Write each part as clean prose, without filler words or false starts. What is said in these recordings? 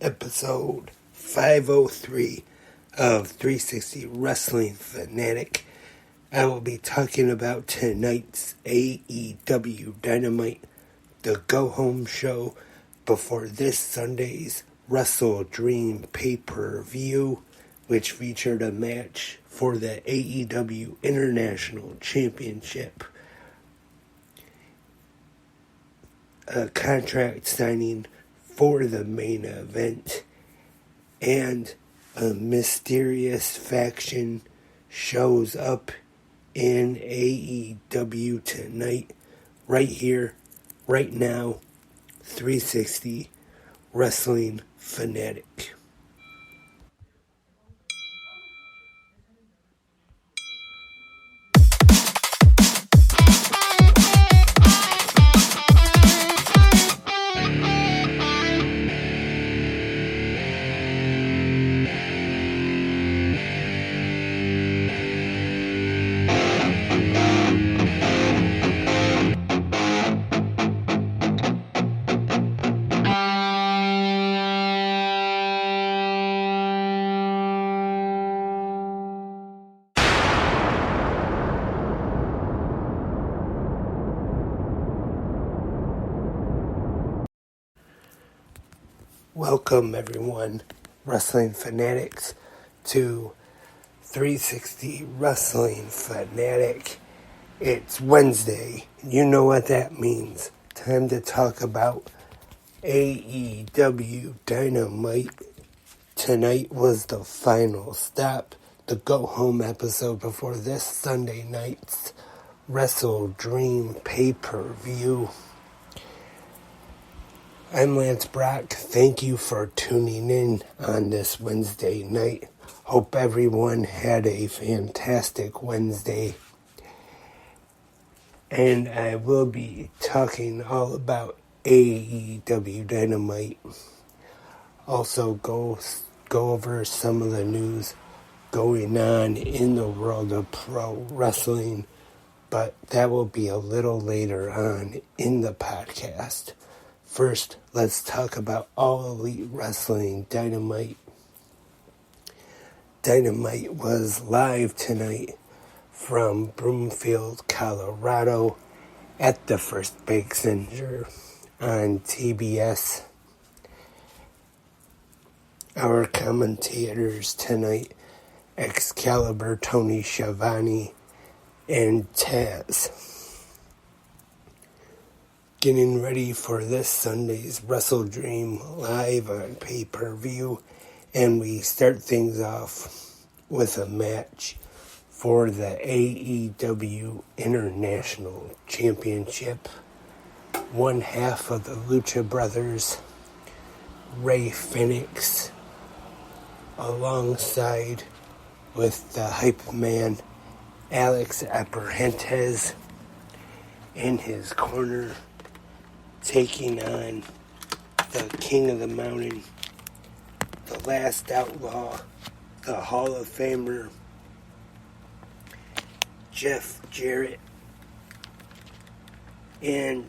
episode 503 of 360 Wrestling Fanatic. I will be talking about tonight's AEW Dynamite, the go-home show before this Sunday's Wrestle Dream pay-per-view, which featured a match for the AEW International Championship, a contract signing for the main event, and a mysterious faction shows up in AEW tonight, right here, right now. 360 Wrestling Fanatic. Welcome everyone, Wrestling Fanatics, to 360 Wrestling Fanatic. It's Wednesday. You know what that means. Time to talk about AEW Dynamite. Tonight was the final stop, the go-home episode before this Sunday night's Wrestle Dream pay-per-view. I'm Lance Brock. Thank you for tuning in on this Wednesday night. Hope everyone had a fantastic Wednesday. And I will be talking all about AEW Dynamite. Also go over some of the news going on in the world of pro wrestling. But that will be a little later on in the podcast. First, let's talk about All Elite Wrestling Dynamite. Dynamite was live tonight from Broomfield, Colorado at the First Bank Center on TBS. Our commentators tonight, Excalibur, Tony Schiavone, and Taz. Getting ready for this Sunday's Wrestle Dream live on pay-per-view, and we start things off with a match for the AEW International Championship. One half of the Lucha Brothers, Rey Fenix, alongside with the hype man Alex Abrahantes in his corner, taking on the King of the Mountain, the Last Outlaw, the Hall of Famer, Jeff Jarrett. And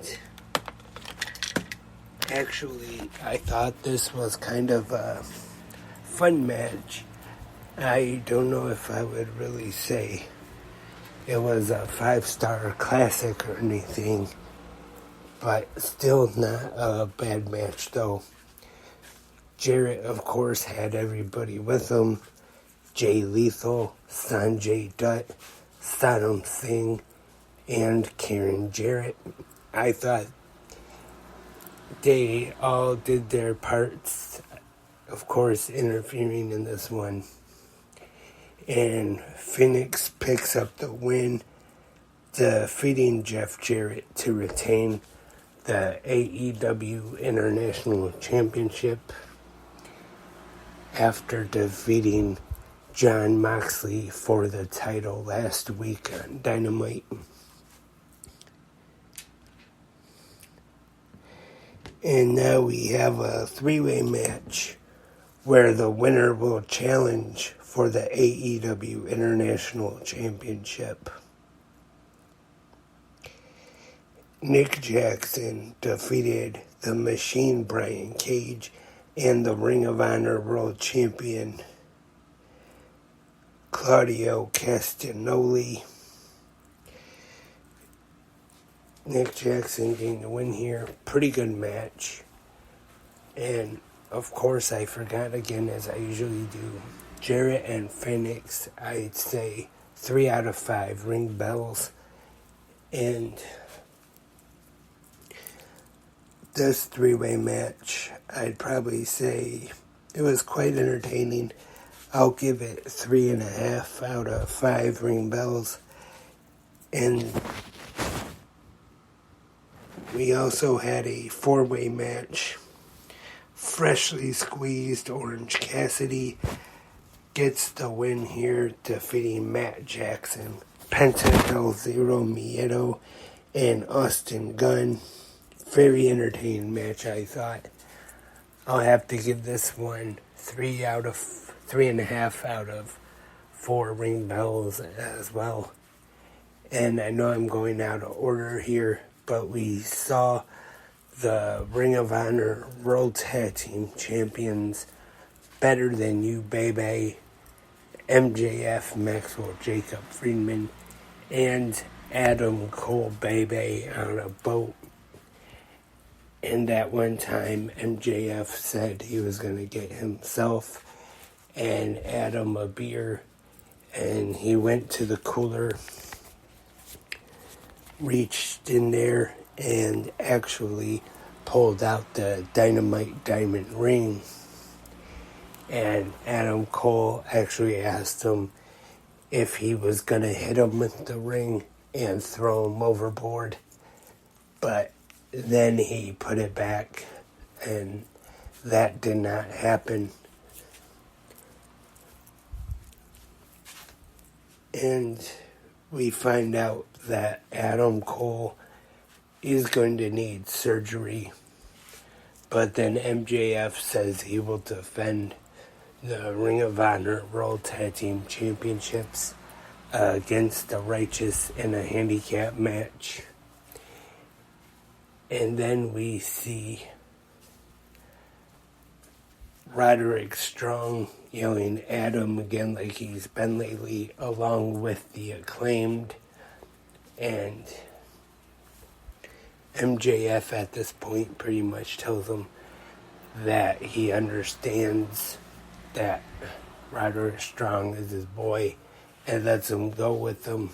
actually, I thought this was kind of a fun match. I don't know if I would really say it was a 5-star classic or anything, but still not a bad match though. Jarrett, of course, had everybody with him. Jay Lethal, Sanjay Dutt, Saddam Singh, and Karen Jarrett. I thought they all did their parts, of course, interfering in this one. And Phoenix picks up the win, defeating Jeff Jarrett to retain the AEW International Championship after defeating Jon Moxley for the title last week on Dynamite. And now we have a 3-way match where the winner will challenge for the AEW International Championship. Nick Jackson defeated the Machine Brian Cage and the Ring of Honor World Champion Claudio Castagnoli. Nick Jackson getting the win here. Pretty good match. And, of course, I forgot again, as I usually do, Jarrett and Phoenix, I'd say 3 out of 5 ring bells. And this 3-way match, I'd probably say it was quite entertaining. I'll give it 3.5 out of 5 ring bells. And we also had a 4-way match. Freshly squeezed Orange Cassidy gets the win here, defeating Matt Jackson, Penta El Zero Miedo, and Austin Gunn. Very entertaining match, I thought. I'll have to give this one 3.5 out of 4 ring bells as well. And I know I'm going out of order here, but we saw the Ring of Honor World Tag Team Champions Better Than You Baby, MJF, Maxwell Jacob Friedman, and Adam Cole Baby on a boat. And at one time, MJF said he was going to get himself and Adam a beer, and he went to the cooler, reached in there, and actually pulled out the Dynamite diamond ring. And Adam Cole actually asked him if he was going to hit him with the ring and throw him overboard. But then he put it back, and that did not happen. And we find out that Adam Cole is going to need surgery. But then MJF says he will defend the Ring of Honor World Tag Team Championships against the Righteous in a handicap match. And then we see Roderick Strong yelling at him again like he's been lately, along with the Acclaimed. And MJF at this point pretty much tells him that he understands that Roderick Strong is his boy and lets him go with him.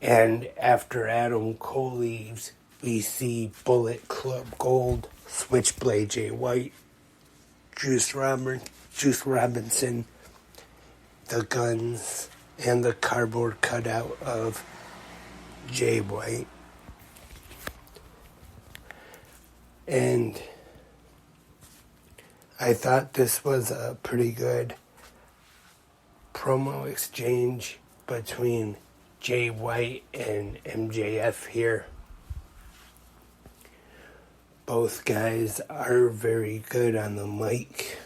And after Adam Cole leaves, we see Bullet Club Gold, Switchblade Jay White, Juice Robinson, the Guns, and the cardboard cutout of Jay White. And I thought this was a pretty good promo exchange between Jay White and MJF here. Both guys are very good on the mic.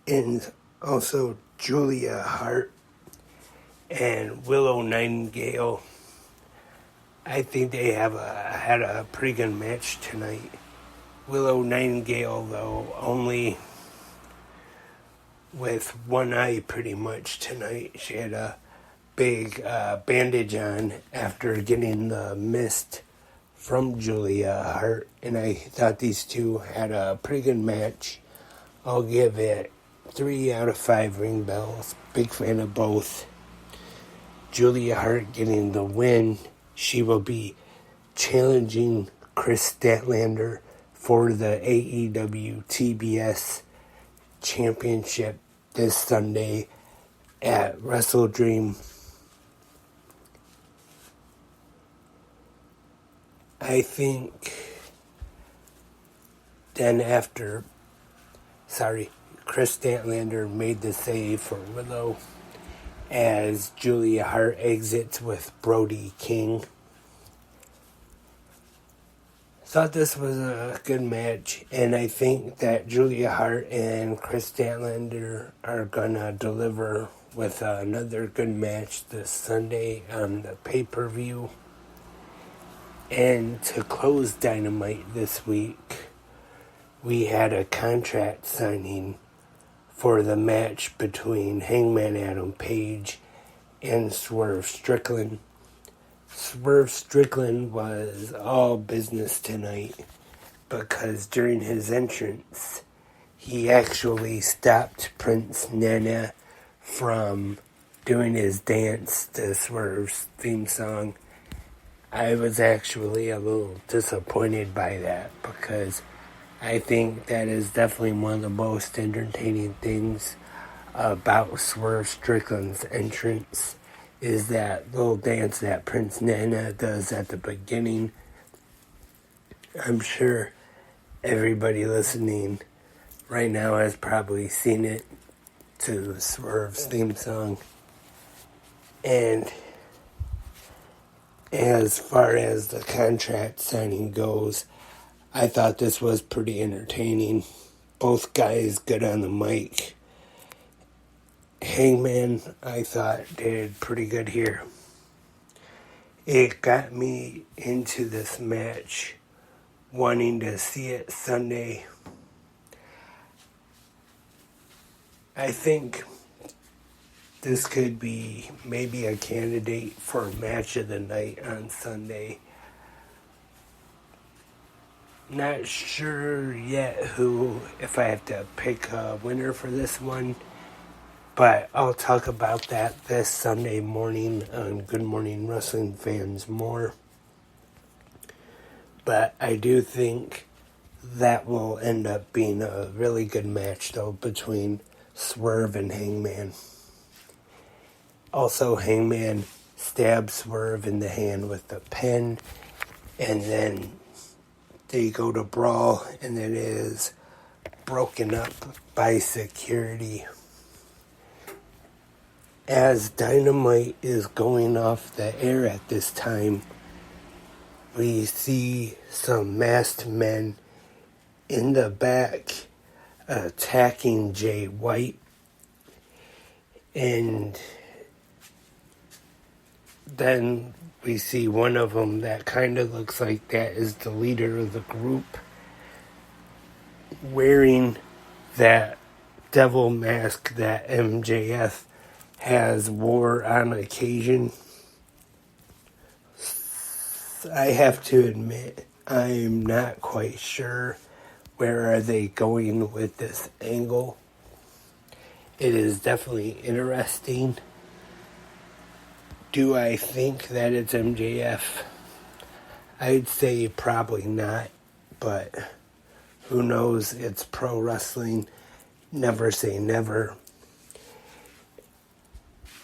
And also Julia Hart and Willow Nightingale. I think they had a pretty good match tonight. Willow Nightingale, though, only with one eye pretty much tonight. She had a big bandage on after getting the mist from Julia Hart, and I thought these two had a pretty good match. I'll give it 3 out of 5 ring bells. Big fan of both. Julia Hart getting the win. She will be challenging Chris Statlander for the AEW TBS Championship this Sunday at Wrestle Dream. I think then Chris Statlander made the save for Willow as Julia Hart exits with Brody King. Thought this was a good match, and I think that Julia Hart and Chris Statlander are gonna deliver with another good match this Sunday on the pay-per-view. And to close Dynamite this week, we had a contract signing for the match between Hangman Adam Page and Swerve Strickland. Swerve Strickland was all business tonight because during his entrance, he actually stopped Prince Nana from doing his dance to Swerve's theme song. I was actually a little disappointed by that because I think that is definitely one of the most entertaining things about Swerve Strickland's entrance is that little dance that Prince Nana does at the beginning. I'm sure everybody listening right now has probably seen it to Swerve's theme song. And as far as the contract signing goes, I thought this was pretty entertaining. Both guys good on the mic. Hangman, I thought, did pretty good here. It got me into this match, wanting to see it Sunday. I think this could be maybe a candidate for match of the night on Sunday. Not sure yet if I have to pick a winner for this one, but I'll talk about that this Sunday morning on Good Morning Wrestling Fans more. But I do think that will end up being a really good match, though, between Swerve and Hangman. Also, Hangman stabs Swerve in the hand with the pen, and then they go to brawl, and it is broken up by security. As Dynamite is going off the air at this time, we see some masked men in the back attacking Jay White, and then we see one of them that kind of looks like that is the leader of the group, wearing that devil mask that MJF has wore on occasion. I have to admit, I'm not quite sure where are they going with this angle. It is definitely interesting. Do I think that it's MJF? I'd say probably not, but who knows? It's pro wrestling. Never say never.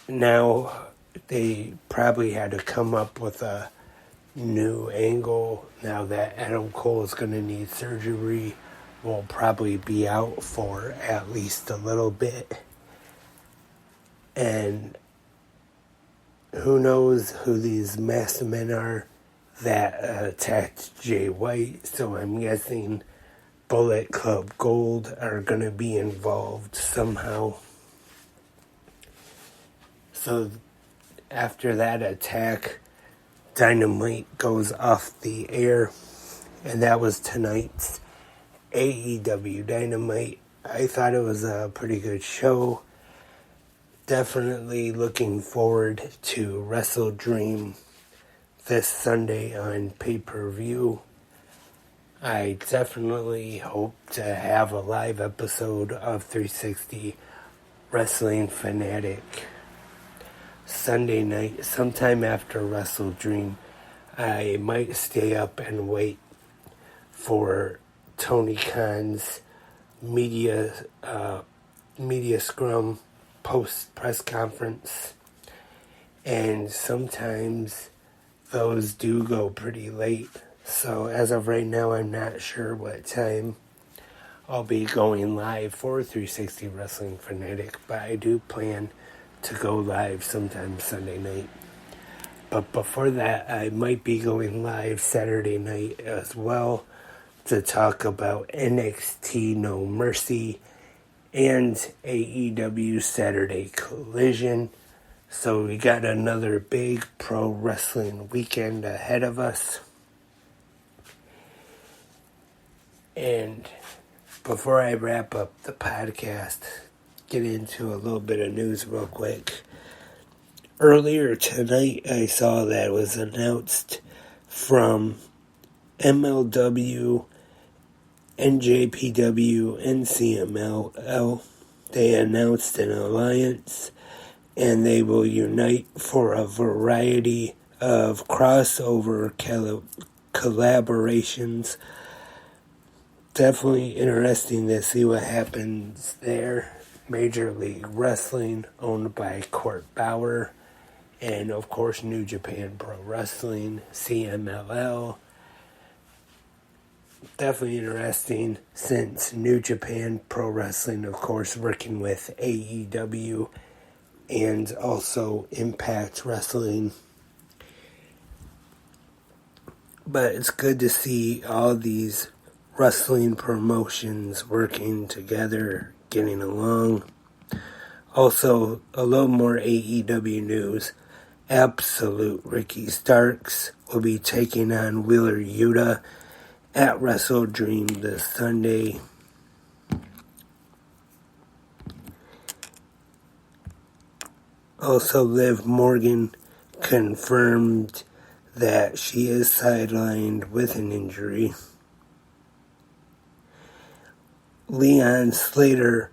Now, they probably had to come up with a new angle now that Adam Cole is going to need surgery. Will probably be out for at least a little bit. And who knows who these masked men are that attacked Jay White. So I'm guessing Bullet Club Gold are going to be involved somehow. So after that attack, Dynamite goes off the air. And that was tonight's AEW Dynamite. I thought it was a pretty good show. Definitely looking forward to Wrestle Dream this Sunday on pay-per-view. I definitely hope to have a live episode of 360 Wrestling Fanatic Sunday night, sometime after Wrestle Dream. I might stay up and wait for Tony Khan's media scrum post press conference, and sometimes those do go pretty late. So as of right now, I'm not sure what time I'll be going live for 360 Wrestling Fanatic, but I do plan to go live sometime Sunday night. But before that, I might be going live Saturday night as well to talk about NXT No Mercy and AEW Saturday Collision. So we got another big pro wrestling weekend ahead of us. And before I wrap up the podcast, get into a little bit of news real quick. Earlier tonight, I saw that it was announced from MLW, NJPW, and CMLL. They announced an alliance, and they will unite for a variety of crossover collaborations. Definitely interesting to see what happens there. Major League Wrestling, owned by Court Bauer, and of course New Japan Pro Wrestling, CMLL. Definitely interesting, since New Japan Pro Wrestling, of course, working with AEW and also Impact Wrestling. But it's good to see all these wrestling promotions working together, getting along. Also, a little more AEW news. Absolute Ricky Starks will be taking on Wheeler Yuta at Wrestle Dream this Sunday. Also, Liv Morgan confirmed that she is sidelined with an injury. Leon Slater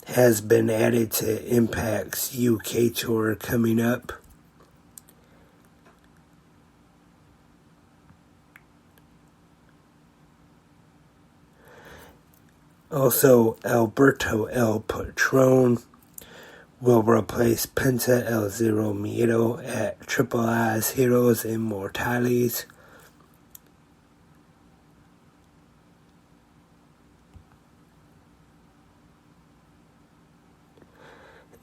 has been added to Impact's UK tour coming up. Also, Alberto El Patron will replace Penta El Zero Miedo at Triple I's Heroes Immortales.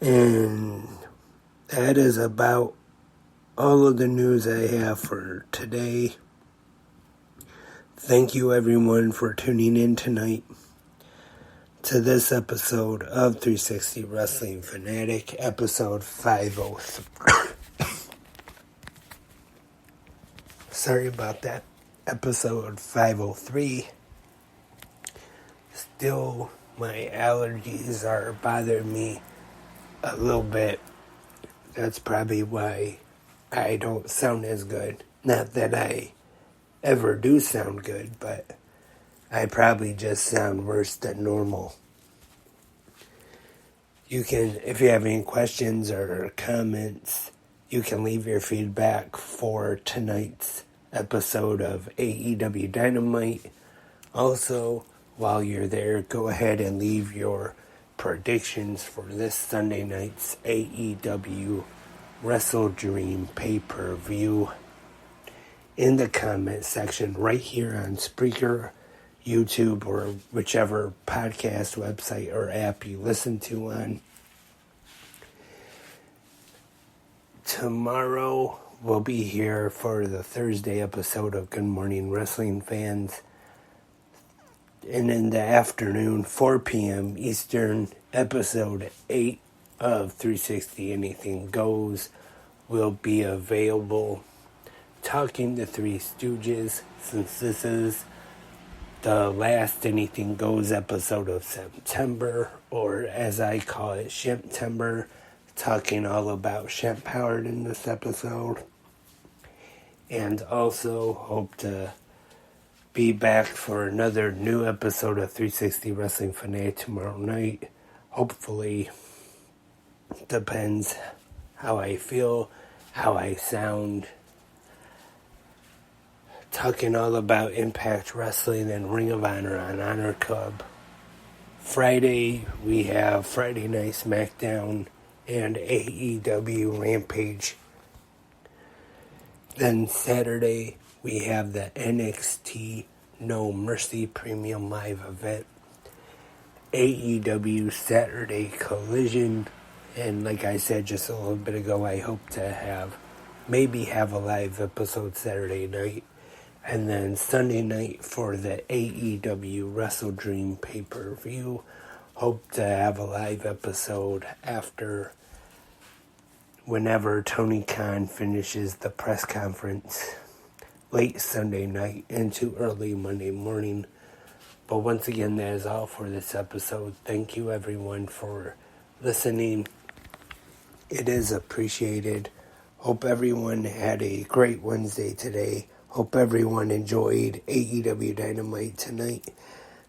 And that is about all of the news I have for today. Thank you everyone for tuning in tonight to this episode of 360 Wrestling Fanatic, episode 503. Sorry about that. Episode 503. Still, my allergies are bothering me a little bit. That's probably why I don't sound as good. Not that I ever do sound good, but I probably just sound worse than normal. You can, if you have any questions or comments, you can leave your feedback for tonight's episode of AEW Dynamite. Also, while you're there, go ahead and leave your predictions for this Sunday night's AEW Wrestle Dream pay-per-view in the comment section right here on Spreaker, YouTube, or whichever podcast website or app you listen to on. Tomorrow we'll be here for the Thursday episode of Good Morning Wrestling Fans. And in the afternoon, 4 p.m. Eastern, episode 8 of 360 Anything Goes will be available. Talking the Three Stooges, since this is the last Anything Goes episode of September, or as I call it, Shemptember, talking all about Shemp Howard in this episode. And also hope to be back for another new episode of 360 Wrestling Fanatic tomorrow night. Hopefully. Depends how I feel, how I sound. Talking all about Impact Wrestling and Ring of Honor on Honor Club. Friday, we have Friday Night SmackDown and AEW Rampage. Then Saturday, we have the NXT No Mercy Premium Live event. AEW Saturday Collision. And like I said just a little bit ago, I hope to maybe have a live episode Saturday night. And then Sunday night for the AEW Wrestle Dream pay-per-view. Hope to have a live episode after whenever Tony Khan finishes the press conference late Sunday night into early Monday morning But once again, that is all for this episode. Thank you, everyone, for listening. It is appreciated. Hope everyone had a great Wednesday today. Hope everyone enjoyed AEW Dynamite tonight.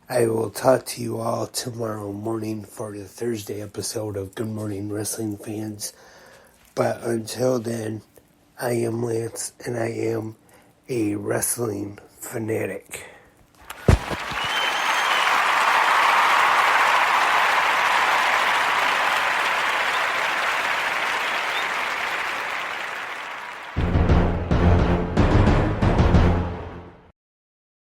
I will talk to you all tomorrow morning for the Thursday episode of Good Morning Wrestling Fans. But until then, I am Lance, and I am a wrestling fanatic.